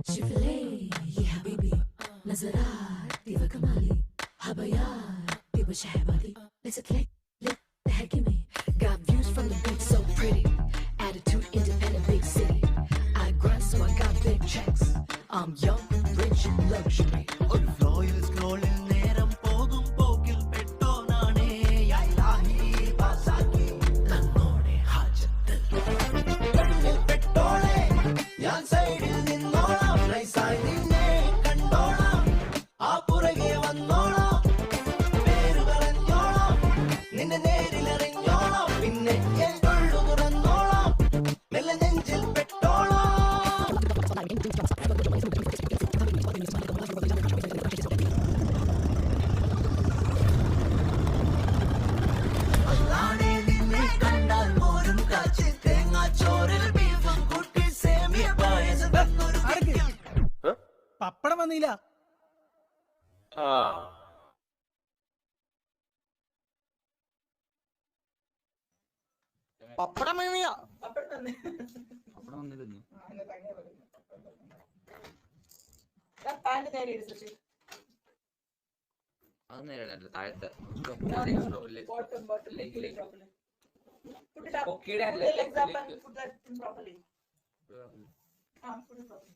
شوفلي يا حبيبي نظرات ديفا كمالي حبايات ديفا شحبالي ليست لك تحكمي got views from the beach so pretty attitude independent big city I grind so I got big checks I'm young rich luxury ഒരു ഫ്ലോയിൽ സ്ക്രോളിൽ നേരം പോകും പോക്കിൽ പെട്ടോനാണേ യാഹി പാസാക്കി തന്നോടെ ഹാജത്ത് കണ്ണിൽ പെട്ടോളെ ഞാൻ സൈഡിൽ നിന്നോളാം നൈസായി നിന്നെ കണ്ടോളാം ആ പുറകെ വന്നോളാം പേര് പറഞ്ഞോളാം നിന്നെ നേരിലെറിഞ്ഞോളാം പിന്നെ എൻ തൊള്ളു തുറന്നോളാം മെല്ലെ നെഞ്ചിൽ പെട്ടോളാം അല്ലാണേ നിന്നെ കണ്ടാൽ മോരും കാച്ചി തേങ്ങാച്ചോറിൽ ബീഫും കൂട്ടി സേമിയ പായസം വെക്കൊരു കിക്കിൽ. പപ്പടം വന്നില്ല. പപ്പടം വന്നില്ല. അത് നേരിടല്ല താഴത്തെ Put it up. Put the legs up and put that thing properly. Put it properly.